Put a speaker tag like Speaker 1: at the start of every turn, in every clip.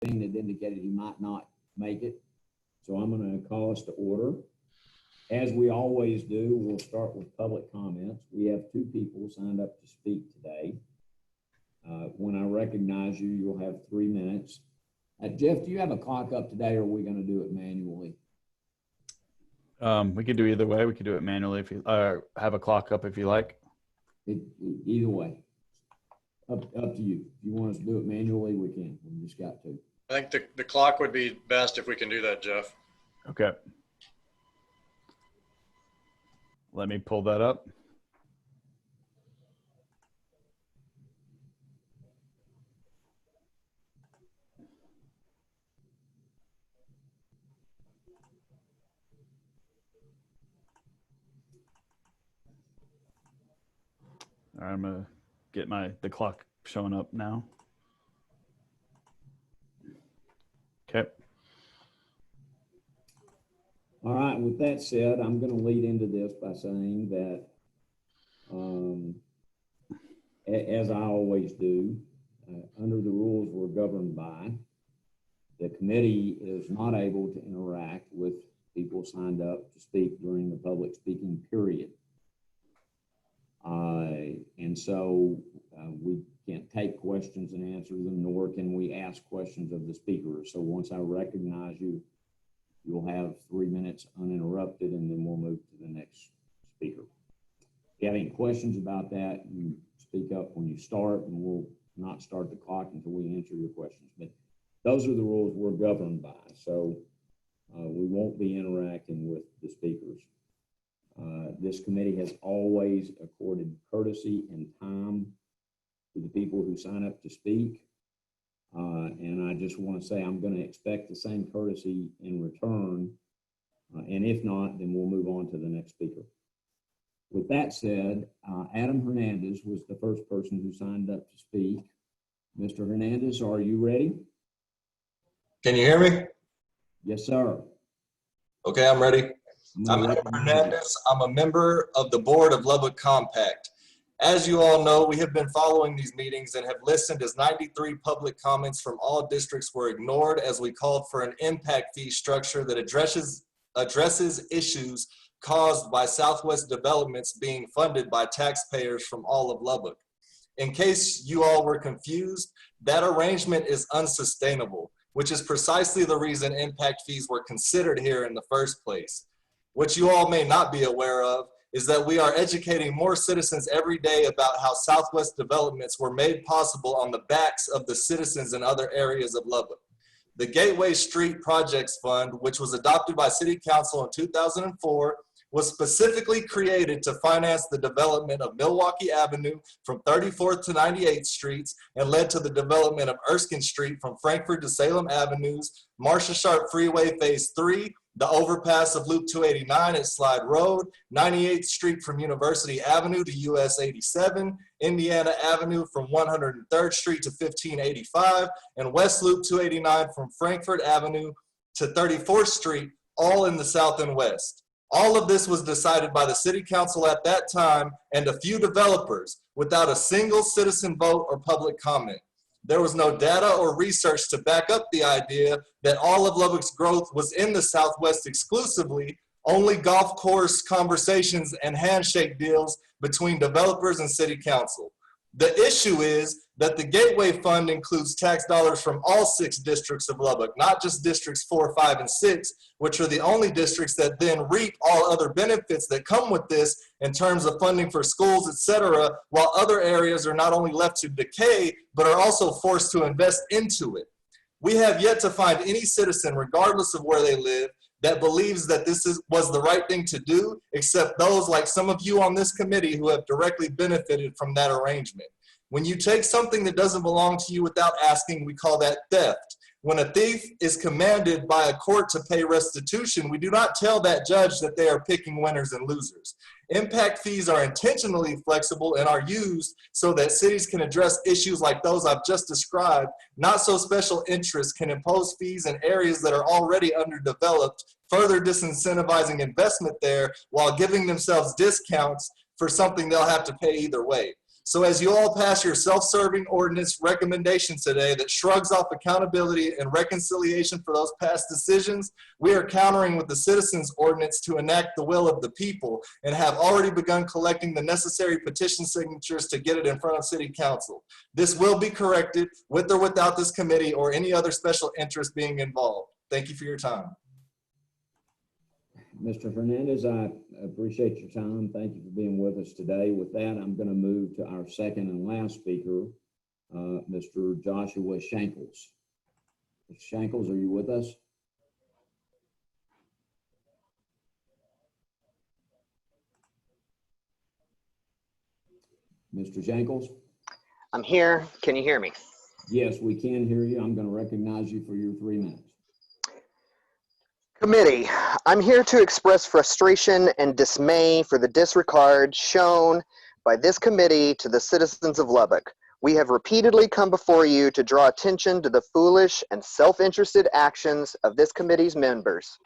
Speaker 1: thing that indicated he might not make it. So I'm going to call us to order. As we always do, we'll start with public comments. We have 2 people signed up to speak today. When I recognize you, you'll have 3 minutes. Jeff, do you have a clock up today, or are we going to do it manually?
Speaker 2: We could do either way. We could do it manually if you have a clock up if you like.
Speaker 1: Either way, up to you. If you want us to do it manually, we can. We just got to.
Speaker 3: I think the clock would be best if we can do that, Jeff.
Speaker 2: Okay. Let me pull that up. All right, I'm gonna get the clock showing up now. Okay.
Speaker 1: All right, with that said, I'm going to lead into this by saying that, as I always do, under the rules we're governed by, the committee is not able to interact with people signed up to speak during the public speaking period. And so we can't take questions and answer them, nor can we ask questions of the speakers. So once I recognize you, you'll have 3 minutes uninterrupted, and then we'll move to the next speaker. If you have any questions about that, you speak up when you start, and we'll not start the clock until we answer your questions. But those are the rules we're governed by. So we won't be interacting with the speakers. This committee has always accorded courtesy and time to the people who sign up to speak. And I just want to say I'm going to expect the same courtesy in return. And if not, then we'll move on to the next speaker. With that said, Adam Hernandez was the first person who signed up to speak. Mr. Hernandez, are you ready?
Speaker 4: Can you hear me?
Speaker 1: Yes, sir.
Speaker 4: Okay, I'm ready. I'm Adam Hernandez. I'm a member of the board of Lubbock Compact. As you all know, we have been following these meetings and have listened as 93 public comments from all districts were ignored as we called for an impact fee structure that addresses issues caused by Southwest developments being funded by taxpayers from all of Lubbock. In case you all were confused, that arrangement is unsustainable, which is precisely the reason impact fees were considered here in the first place. What you all may not be aware of is that we are educating more citizens every day about how Southwest developments were made possible on the backs of the citizens in other areas of Lubbock. The Gateway Street Projects Fund, which was adopted by City Council in 2004, was specifically created to finance the development of Milwaukee Avenue from 34th to 98th Streets and led to the development of Erskine Street from Frankfort to Salem Avenues, Marcia Sharp Freeway Phase 3, the overpass of Loop 289 at Slide Road, 98th Street from University Avenue to US 87, Indiana Avenue from 103rd Street to 1585, and West Loop 289 from Frankfort Avenue to 34th Street, all in the south and west. All of this was decided by the City Council at that time and a few developers without a single citizen vote or public comment. There was no data or research to back up the idea that all of Lubbock's growth was in the Southwest exclusively, only golf course conversations and handshake deals between developers and City Council. The issue is that the Gateway Fund includes tax dollars from all 6 districts of Lubbock, not just districts 4, 5, and 6, which are the only districts that then reap all other benefits that come with this in terms of funding for schools, etc., while other areas are not only left to decay, but are also forced to invest into it. We have yet to find any citizen, regardless of where they live, that believes that this was the right thing to do, except those like some of you on this committee who have directly benefited from that arrangement. When you take something that doesn't belong to you without asking, we call that theft. When a thief is commanded by a court to pay restitution, we do not tell that judge that they are picking winners and losers. Impact fees are intentionally flexible and are used so that cities can address issues like those I've just described, not so special interests can impose fees in areas that are already underdeveloped, further disincentivizing investment there while giving themselves discounts for something they'll have to pay either way. So as you all pass your self-serving ordinance recommendations today that shrugs off accountability and reconciliation for those past decisions, we are countering with the citizens ordinance to enact the will of the people and have already begun collecting the necessary petition signatures to get it in front of City Council. This will be corrected with or without this committee or any other special interest being involved. Thank you for your time.
Speaker 1: Mr. Hernandez, I appreciate your time. Thank you for being with us today. With that, I'm going to move to our second and last speaker, Mr. Joshua Shankles. Mr. Shankles, are you with us? Mr. Shankles?
Speaker 5: I'm here. Can you hear me?
Speaker 1: Yes, we can hear you. I'm going to recognize you for your 3 minutes.
Speaker 5: Committee, I'm here to express frustration and dismay for the disregard shown by this committee to the citizens of Lubbock. We have repeatedly come before you to draw attention to the foolish and self-interested actions of this committee's members.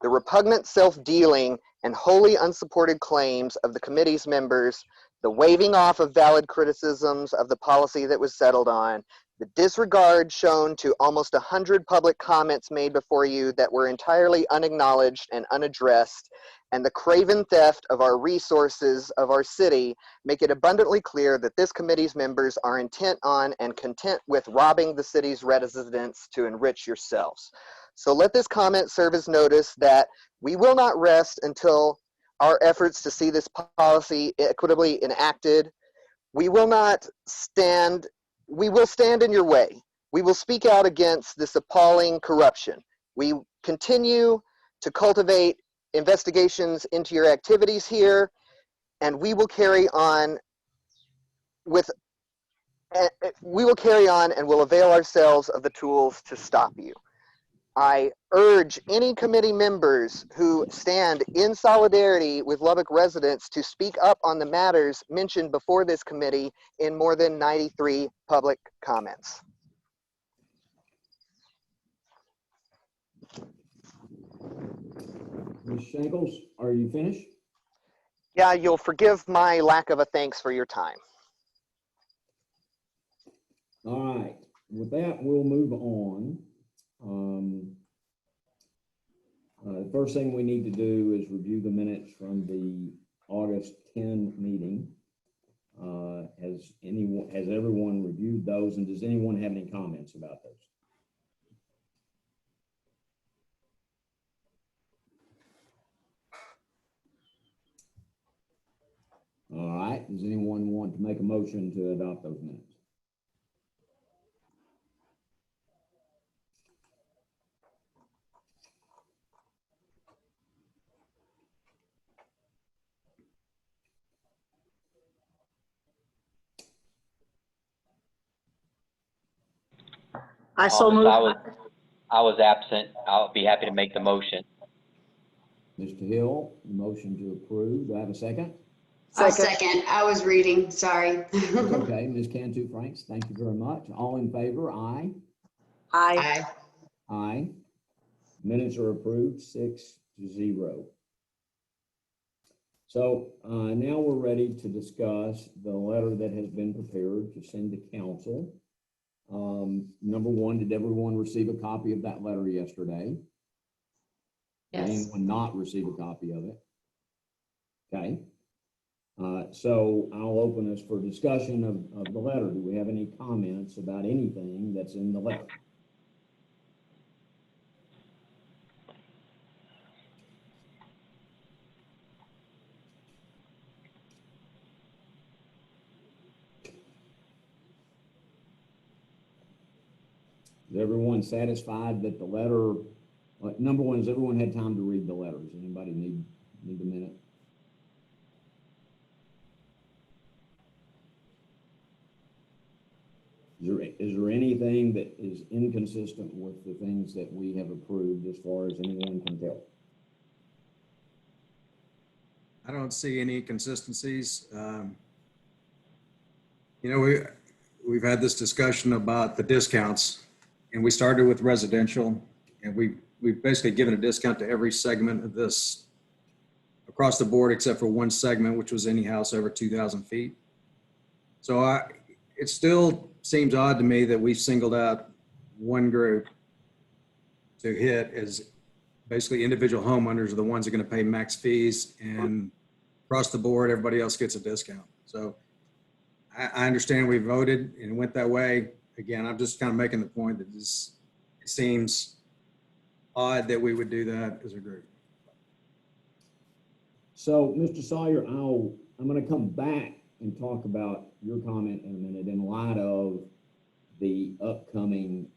Speaker 5: The repugnant self-dealing and wholly unsupported claims of the committee's members, the waving off of valid criticisms of the policy that was settled on, the disregard shown to almost 100 public comments made before you that were entirely unacknowledged and unaddressed, and the craven theft of our resources of our city make it abundantly clear that this committee's members are intent on and content with robbing the city's residents to enrich yourselves. So let this comment serve as notice that we will not rest until our efforts to see this policy equitably enacted. We will stand in your way. We will speak out against this appalling corruption. We continue to cultivate investigations into your activities here, and we will carry on and will avail ourselves of the tools to stop you. I urge any committee members who stand in solidarity with Lubbock residents to speak up on the matters mentioned before this committee in more than 93 public comments.
Speaker 1: Ms. Shankles, are you finished?
Speaker 5: Yeah, you'll forgive my lack of a thanks for your time.
Speaker 1: All right. With that, we'll move on. The first thing we need to do is review the minutes from the August 10 meeting. Has everyone reviewed those, and does anyone have any comments about those? All right. Does anyone want to make a motion to adopt those minutes?
Speaker 6: I so moved.
Speaker 7: I was absent. I'll be happy to make the motion.
Speaker 1: Mr. Hill, motion to approve. Do I have a second?
Speaker 6: Second.
Speaker 8: Second. I was reading, sorry.
Speaker 1: It's okay. Ms. Cantu Franks, thank you very much. All in favor, aye?
Speaker 6: Aye.
Speaker 8: Aye.
Speaker 1: Aye. Minutes are approved, 6-0. So now we're ready to discuss the letter that has been prepared to send to council. Number one, did everyone receive a copy of that letter yesterday?
Speaker 8: Yes.
Speaker 1: Did anyone not receive a copy of it? Okay. So I'll open us for discussion of the letter. Do we have any comments about anything that's in the letter? Is everyone satisfied that the letter, number one, has everyone had time to read the letters? Anybody need a minute? Is there anything that is inconsistent with the things that we have approved as far as anyone can tell?
Speaker 9: I don't see any inconsistencies. We've had this discussion about the discounts, and we started with residential, and we've basically given a discount to every segment of this across the board, except for one segment, which was any house over 2,000 feet. So it still seems odd to me that we singled out one group to hit as basically individual homeowners are the ones that are going to pay max fees, and across the board, everybody else gets a discount. So I understand we voted and it went that way. Again, I'm just kind of making the point that it seems odd that we would do that as a group.
Speaker 1: So, Mr. Sawyer, I'm going to come back and talk about your comment in a minute in light of the upcoming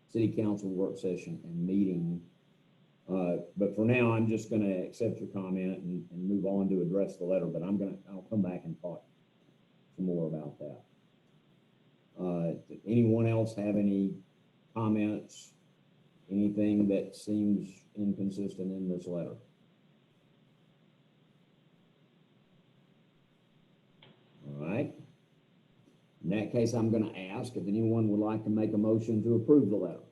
Speaker 1: city council work session and meeting. But for now, I'm just going to accept your comment and move on to address the letter, but I'll come back and talk some more about that. Anyone else have any comments? Anything that seems inconsistent in this letter? All right. In that case, I'm going to ask if anyone would like to make a motion to approve the letter.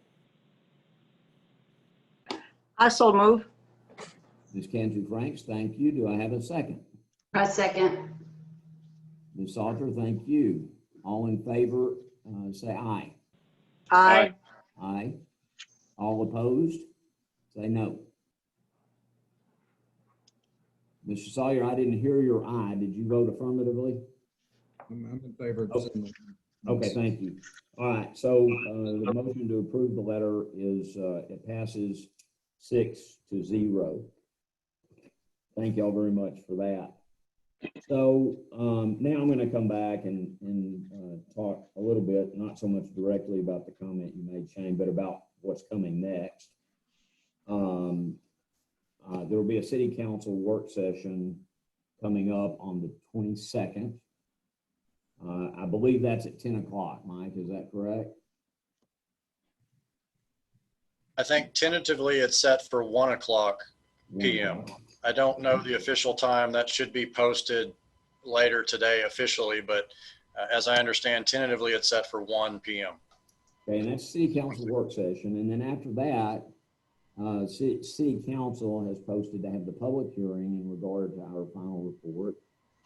Speaker 6: I so move.
Speaker 1: Ms. Cantu Franks, thank you. Do I have a second?
Speaker 8: I second.
Speaker 1: Ms. Salter, thank you. All in favor, say aye.
Speaker 6: Aye.
Speaker 1: Aye. All opposed, say no. Mr. Sawyer, I didn't hear your aye. Did you vote affirmatively?
Speaker 9: I'm in favor of
Speaker 1: Okay.
Speaker 9: sending
Speaker 1: Okay, thank you. All right, so the motion to approve the letter is, it passes 6-0. Thank y'all very much for that. So now I'm going to come back and talk a little bit, not so much directly about the comment you made, Shane, but about what's coming next. There will be a city council work session coming up on the 22nd. I believe that's at 10 o'clock, Mike, is that correct?
Speaker 3: I think tentatively it's set for 1 o'clock p.m. I don't know the official time. That should be posted later today officially, but as I understand, tentatively it's set for 1 p.m.
Speaker 1: Okay, and that's city council work session. And then after that, city council has posted to have the public hearing in regard to our final report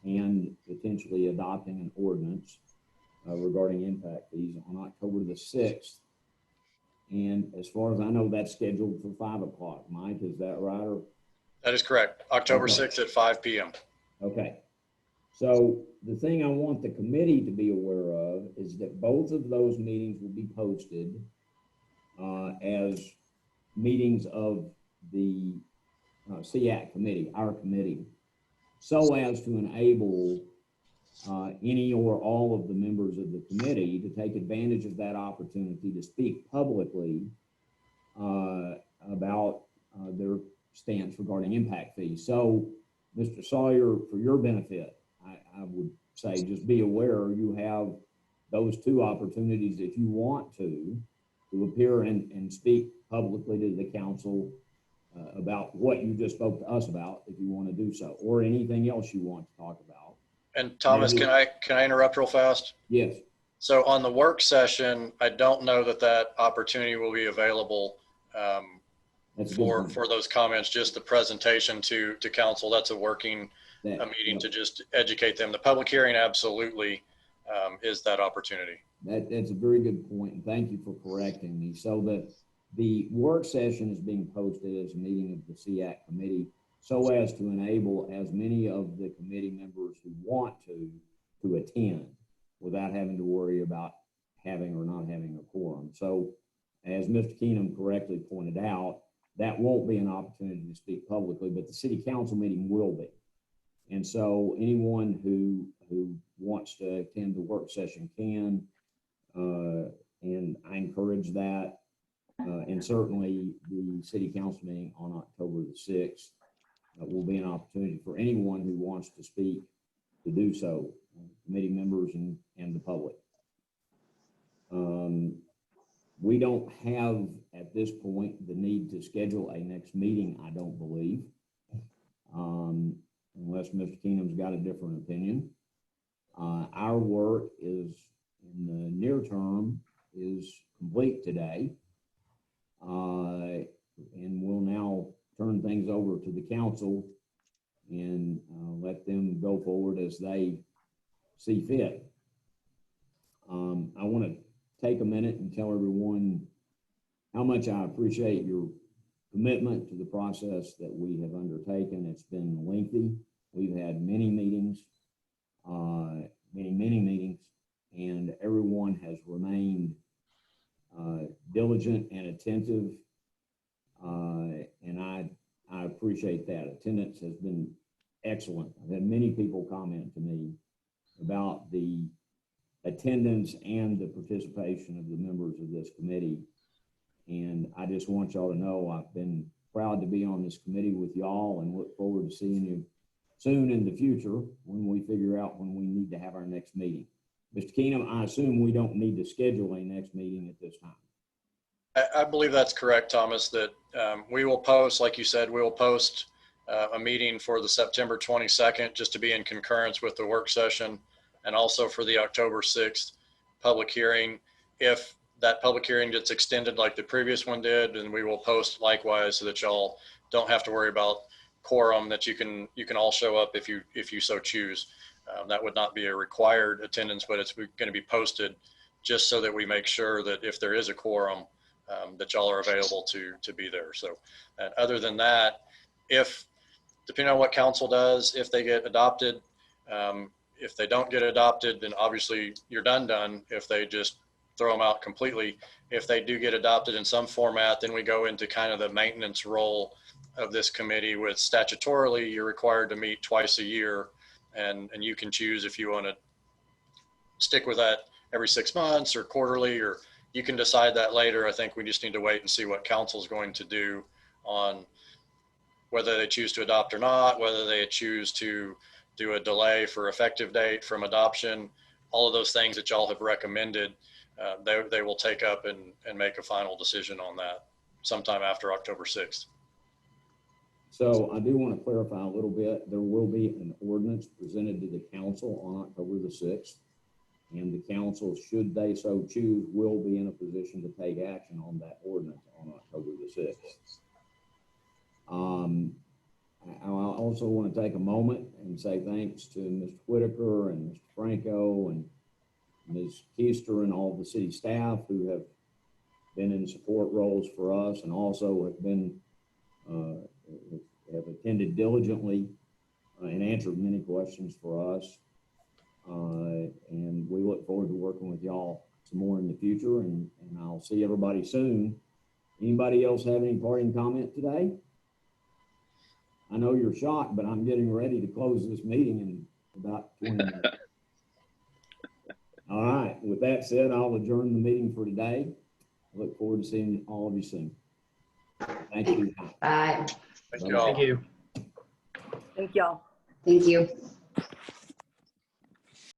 Speaker 1: and potentially adopting an ordinance regarding impact fees on October the 6th. And as far as I know, that's scheduled for 5 o'clock. Mike, is that right? Or?
Speaker 3: That is correct. October
Speaker 1: Okay.
Speaker 3: 6th at 5 p.m.
Speaker 1: Okay. So the thing I want the committee to be aware of is that both of those meetings will be posted as meetings of the SEAC committee, our committee, so as to enable any or all of the members of the committee to take advantage of that opportunity to speak publicly about their stance regarding impact fees. So, Mr. Sawyer, for your benefit, I would say just be aware you have those two opportunities if you want to appear and speak publicly to the council about what you just spoke to us about, if you want to do so, or anything else you want to talk about.
Speaker 3: And Thomas, can I interrupt real fast?
Speaker 1: Yes.
Speaker 3: So on the work session, I don't know that opportunity will be available for those comments. Just the presentation to council. That's a working meeting to just educate them. The public hearing absolutely is that opportunity.
Speaker 1: That's a very good point, and thank you for correcting me. So the work session is being posted as a meeting of the SEAC committee, so as to enable as many of the committee members who want to attend without having to worry about having or not having a quorum. So as Mr. Keenum correctly pointed out, that won't be an opportunity to speak publicly, but the city council meeting will be. And so anyone who wants to attend the work session can, and I encourage that. And certainly the city council meeting on October the 6th will be an opportunity for anyone who wants to speak to do so, committee members and the public. We don't have at this point the need to schedule a next meeting, I don't believe, unless Mr. Keenum's got a different opinion. Our work is in the near term is complete today. And we'll now turn things over to the council and let them go forward as they see fit. I want to take a minute and tell everyone how much I appreciate your commitment to the process that we have undertaken. It's been lengthy. We've had many meetings, many meetings, and everyone has remained diligent and attentive, and I appreciate that. Attendance has been excellent. I've had many people comment to me about the attendance and the participation of the members of this committee, and I just want y'all to know I've been proud to be on this committee with y'all and look forward to seeing you soon in the future when we figure out when we need to have our next meeting. Mr. Keenum, I assume we don't need to schedule a next meeting at this time.
Speaker 3: I believe that's correct, Thomas, that we will post, like you said, we will post a meeting for the September 22nd, just to be in concurrence with the work session, and also for the October 6th public hearing. If that public hearing gets extended like the previous one did, then we will post likewise so that y'all don't have to worry about quorum, that you can all show up if you so choose. That would not be a required attendance, but it's going to be posted just so that we make sure that if there is a quorum, that y'all are available to be there. So, and other than that, if depending on what council does, if they get adopted, if they don't get adopted, then obviously you're done. If they just throw them out completely, if they do get adopted in some format, then we go into kind of the maintenance role of this committee, with statutorily you're required to meet twice a year, and you can choose if you want to stick with that every 6 months or quarterly, or you can decide that later. I think we just need to wait and see what council is going to do on whether they choose to adopt or not, whether they choose to do a delay for effective date from adoption. All of those things that y'all have recommended, they will take up and make a final decision on that sometime after October 6th.
Speaker 1: So I do want to clarify a little bit. There will be an ordinance presented to the council on October the 6th. And the council, should they so choose, will be in a position to take action on that ordinance on October the 6th. I also want to take a moment and say thanks to Mr. Whitaker and Mr. Franco and Ms. Keister and all the city staff who have been in support roles for us, and also have been have attended diligently and answered many questions for us. And we look forward to working with y'all some more in the future, and I'll see everybody soon. Anybody else have any parting comment today? I know you're shocked, but I'm getting ready to close this meeting in about 20 minutes. All right, with that said, I'll adjourn the meeting for today. I look forward to seeing all of you soon. Thank you.
Speaker 8: Bye.
Speaker 3: Thank you all.
Speaker 6: Thank y'all.
Speaker 8: Thank you.